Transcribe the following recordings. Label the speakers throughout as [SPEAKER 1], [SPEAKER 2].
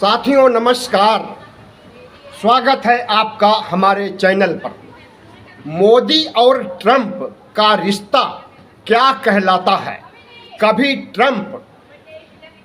[SPEAKER 1] साथियों नमस्कार, स्वागत है आपका हमारे चैनल पर। मोदी और ट्रंप का रिश्ता क्या कहलाता है? कभी ट्रंप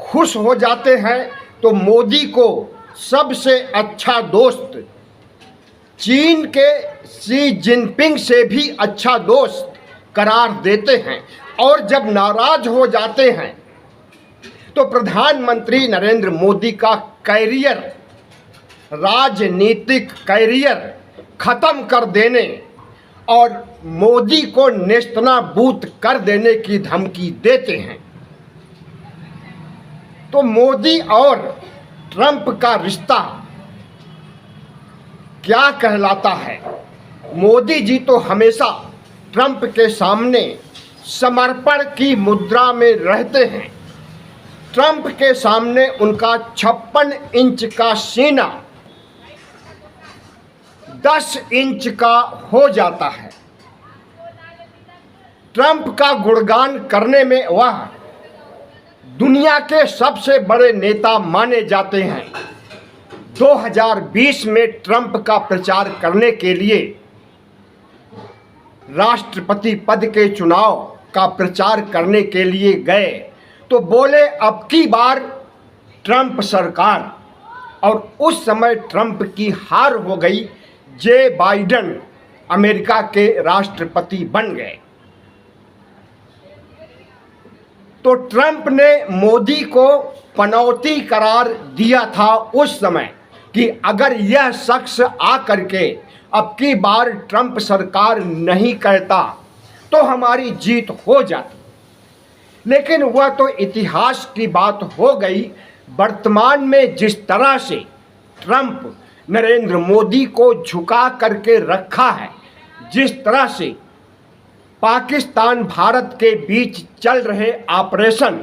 [SPEAKER 1] खुश हो जाते हैं तो मोदी को सबसे अच्छा दोस्त, चीन के शी जिनपिंग से भी अच्छा दोस्त करार देते हैं, और जब नाराज हो जाते हैं तो प्रधानमंत्री नरेंद्र मोदी का कैरियर, राजनीतिक कैरियर खत्म कर देने और मोदी को नेस्तनाबूद कर देने की धमकी देते हैं। तो मोदी और ट्रंप का रिश्ता क्या कहलाता है? मोदी जी तो हमेशा ट्रंप के सामने समर्पण की मुद्रा में रहते हैं। ट्रंप के सामने उनका 56 इंच का सीना 10 इंच का हो जाता है। ट्रंप का गुणगान करने में वह दुनिया के सबसे बड़े नेता माने जाते हैं। 2020 में ट्रंप का प्रचार करने के लिए राष्ट्रपति पद के चुनाव का प्रचार करने के लिए गए तो बोले अब की बार ट्रंप सरकार, और उस समय ट्रंप की हार हो गई। जे बाइडेन अमेरिका के राष्ट्रपति बन गए। तो ट्रंप ने मोदी को पनौती करार दिया था उस समय कि अगर यह शख्स आकर के अब की बार ट्रंप सरकार नहीं कहता तो हमारी जीत हो जाती। लेकिन वह तो इतिहास की बात हो गई। वर्तमान में जिस तरह से ट्रंप नरेंद्र मोदी को झुका करके रखा है, जिस तरह से पाकिस्तान भारत के बीच चल रहे ऑपरेशन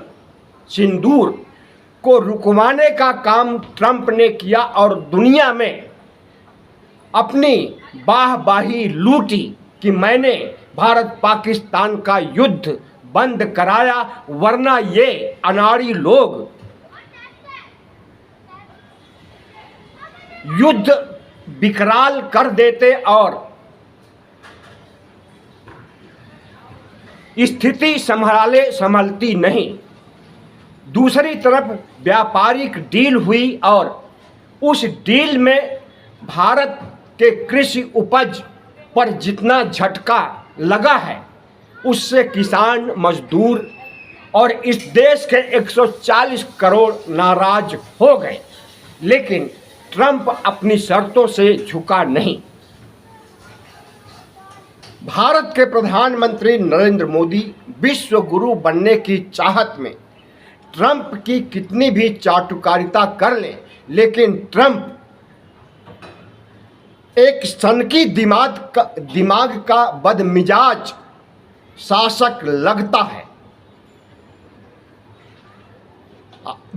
[SPEAKER 1] सिंदूर को रुकवाने का काम ट्रंप ने किया और दुनिया में अपनी वाहवाही लूटी कि मैंने भारत पाकिस्तान का युद्ध बंद कराया, वरना ये अनाड़ी लोग युद्ध विकराल कर देते और स्थिति संभलती नहीं। दूसरी तरफ व्यापारिक डील हुई और उस डील में भारत के कृषि उपज पर जितना झटका लगा है उससे किसान, मजदूर और इस देश के 140 करोड़ नाराज हो गए। लेकिन ट्रंप अपनी शर्तों से झुका नहीं। भारत के प्रधानमंत्री नरेंद्र मोदी विश्व गुरु बनने की चाहत में ट्रंप की कितनी भी चाटुकारिता कर लें, लेकिन ट्रंप एक सनकी दिमाग का बदमिजाज शासक लगता है।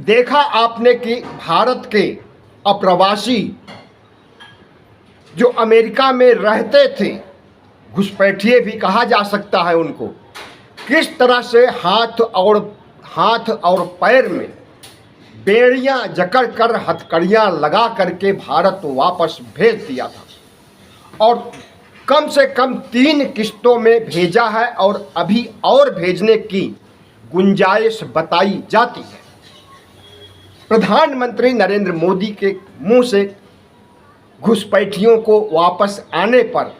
[SPEAKER 1] देखा आपने कि भारत के अप्रवासी जो अमेरिका में रहते थे, घुसपैठिए भी कहा जा सकता है उनको, किस तरह से हाथ और पैर में बेड़ियां जकड़ कर, हथकड़ियां लगा करके भारत वापस भेज दिया था। और कम से कम 3 किस्तों में भेजा है और अभी और भेजने की गुंजाइश बताई जाती है। प्रधानमंत्री नरेंद्र मोदी के मुंह से घुसपैठियों को वापस आने पर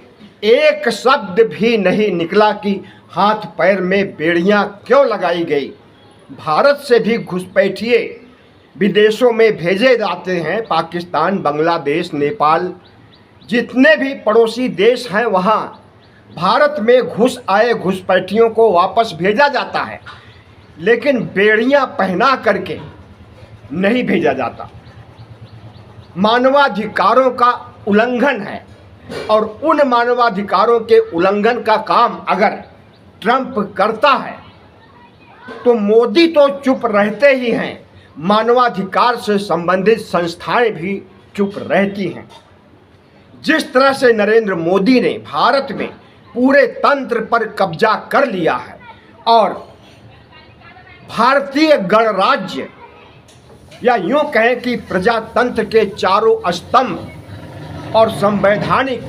[SPEAKER 1] एक शब्द भी नहीं निकला कि हाथ पैर में बेड़ियां क्यों लगाई गई। भारत से भी घुसपैठिए विदेशों में भेजे जाते हैं। पाकिस्तान, बांग्लादेश, नेपाल, जितने भी पड़ोसी देश हैं वहाँ भारत में घुस आए घुसपैठियों को वापस भेजा जाता है, लेकिन बेड़ियां पहना करके नहीं भेजा जाता। मानवाधिकारों का उल्लंघन है, और उन मानवाधिकारों के उल्लंघन का काम अगर ट्रंप करता है तो मोदी तो चुप रहते ही हैं, मानवाधिकार से संबंधित संस्थाएं भी चुप रहती हैं। जिस तरह से नरेंद्र मोदी ने भारत में पूरे तंत्र पर कब्जा कर लिया है और भारतीय गणराज्य या यूं कहें कि प्रजातंत्र के चारों स्तंभ और संवैधानिक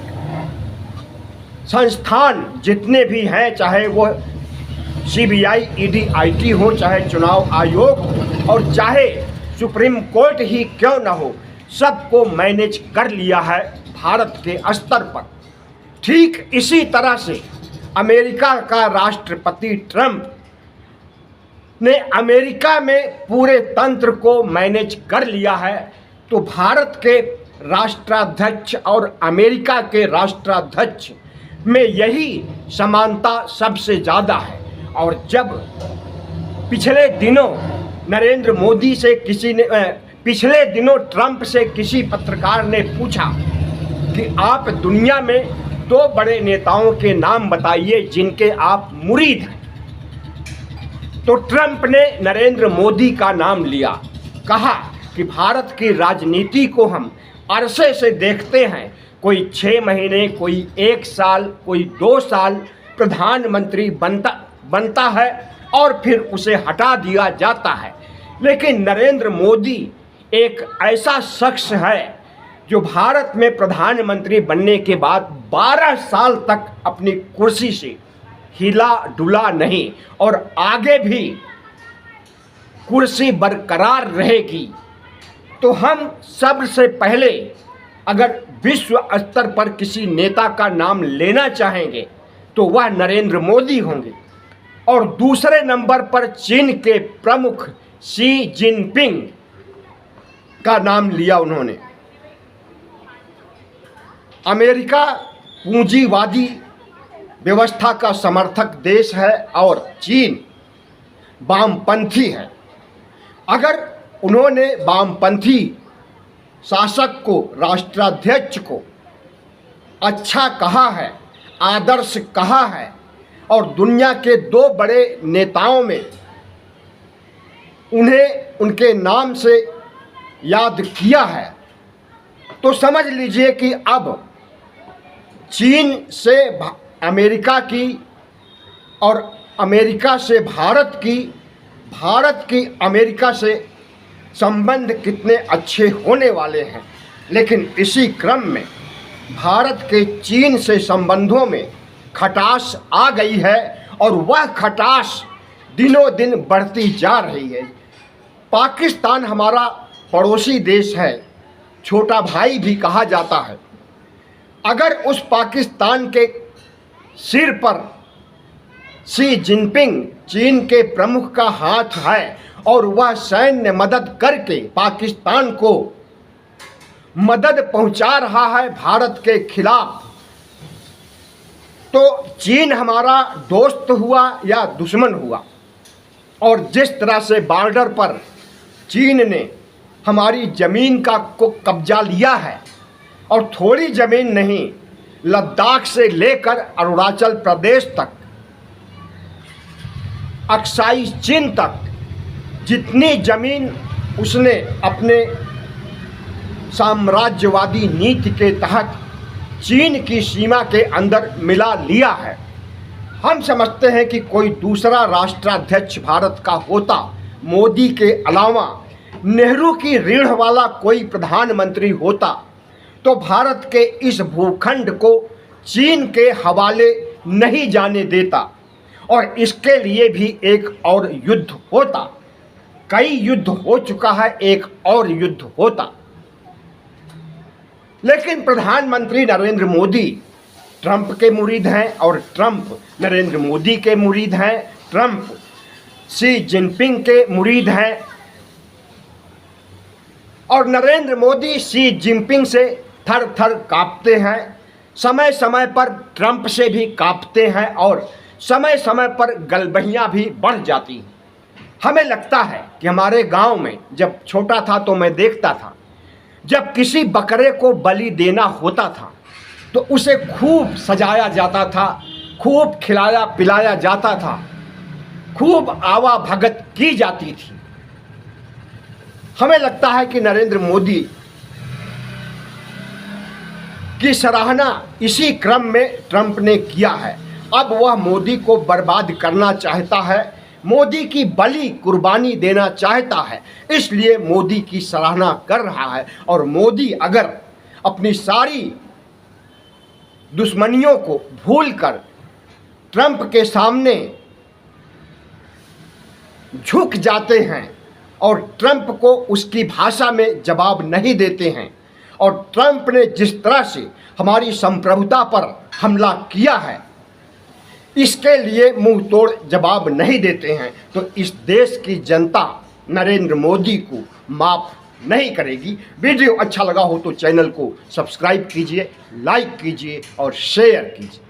[SPEAKER 1] संस्थान जितने भी हैं, चाहे वो CBI, ED, IT हो, चाहे चुनाव आयोग हो और चाहे सुप्रीम कोर्ट ही क्यों न हो, सबको मैनेज कर लिया है भारत के स्तर पर। ठीक इसी तरह से अमेरिका का राष्ट्रपति ट्रंप ने अमेरिका में पूरे तंत्र को मैनेज कर लिया है, तो भारत के राष्ट्राध्यक्ष और अमेरिका के राष्ट्राध्यक्ष में यही समानता सबसे ज़्यादा है। और जब पिछले दिनों पिछले दिनों ट्रंप से किसी पत्रकार ने पूछा कि आप दुनिया में 2 बड़े नेताओं के नाम बताइए जिनके आप मुरीद हैं, तो ट्रंप ने नरेंद्र मोदी का नाम लिया। कहा कि भारत की राजनीति को हम अरसे से देखते हैं, कोई 6 महीने, कोई 1 साल, कोई 2 साल प्रधानमंत्री बनता है और फिर उसे हटा दिया जाता है। लेकिन नरेंद्र मोदी एक ऐसा शख्स है जो भारत में प्रधानमंत्री बनने के बाद 12 साल तक अपनी कुर्सी से हिला डुला नहीं और आगे भी कुर्सी बरकरार रहेगी। तो हम सबसे पहले अगर विश्व स्तर पर किसी नेता का नाम लेना चाहेंगे तो वह नरेंद्र मोदी होंगे। और दूसरे नंबर पर चीन के प्रमुख शी जिनपिंग का नाम लिया उन्होंने। अमेरिका पूंजीवादी व्यवस्था का समर्थक देश है और चीन वामपंथी है। अगर उन्होंने वामपंथी शासक को, राष्ट्राध्यक्ष को अच्छा कहा है, आदर्श कहा है और दुनिया के 2 बड़े नेताओं में उन्हें उनके नाम से याद किया है, तो समझ लीजिए कि अब चीन से अमेरिका की और अमेरिका से भारत की अमेरिका से संबंध कितने अच्छे होने वाले हैं। लेकिन इसी क्रम में भारत के चीन से संबंधों में खटास आ गई है और वह खटास दिनों दिन बढ़ती जा रही है। पाकिस्तान हमारा पड़ोसी देश है, छोटा भाई भी कहा जाता है। अगर उस पाकिस्तान के सिर पर शी जिनपिंग चीन के प्रमुख का हाथ है और वह सैन्य मदद करके पाकिस्तान को मदद पहुंचा रहा है भारत के खिलाफ, तो चीन हमारा दोस्त हुआ या दुश्मन हुआ। और जिस तरह से बॉर्डर पर चीन ने हमारी ज़मीन को कब्जा लिया है और थोड़ी ज़मीन नहीं, लद्दाख से लेकर अरुणाचल प्रदेश तक, अक्साई चीन तक जितनी ज़मीन उसने अपने साम्राज्यवादी नीति के तहत चीन की सीमा के अंदर मिला लिया है। हम समझते हैं कि कोई दूसरा राष्ट्राध्यक्ष भारत का होता, मोदी के अलावा नेहरू की रीढ़ वाला कोई प्रधानमंत्री होता, तो भारत के इस भूखंड को चीन के हवाले नहीं जाने देता और इसके लिए भी एक और युद्ध होता। कई युद्ध हो चुका है, एक और युद्ध होता। लेकिन प्रधानमंत्री नरेंद्र मोदी ट्रंप के मुरीद हैं और ट्रंप नरेंद्र मोदी के मुरीद हैं, ट्रंप शी जिनपिंग के मुरीद हैं और नरेंद्र मोदी शी जिनपिंग से थर थर कांपते हैं, समय समय पर ट्रंप से भी कांपते हैं और समय समय पर गलबहियाँ भी बढ़ जाती हैं। हमें लगता है कि हमारे गांव में जब छोटा था तो मैं देखता था, जब किसी बकरे को बलि देना होता था तो उसे खूब सजाया जाता था, खूब खिलाया पिलाया जाता था, खूब आवा भगत की जाती थी। हमें लगता है कि नरेंद्र मोदी की सराहना इसी क्रम में ट्रंप ने किया है। अब वह मोदी को बर्बाद करना चाहता है, मोदी की बलि कुर्बानी देना चाहता है, इसलिए मोदी की सराहना कर रहा है। और मोदी अगर अपनी सारी दुश्मनियों को भूलकर ट्रंप के सामने झुक जाते हैं और ट्रंप को उसकी भाषा में जवाब नहीं देते हैं, और ट्रंप ने जिस तरह से हमारी संप्रभुता पर हमला किया है इसके लिए मुंह तोड़ जवाब नहीं देते हैं, तो इस देश की जनता नरेंद्र मोदी को माफ़ नहीं करेगी। वीडियो अच्छा लगा हो तो चैनल को सब्सक्राइब कीजिए, लाइक कीजिए और शेयर कीजिए।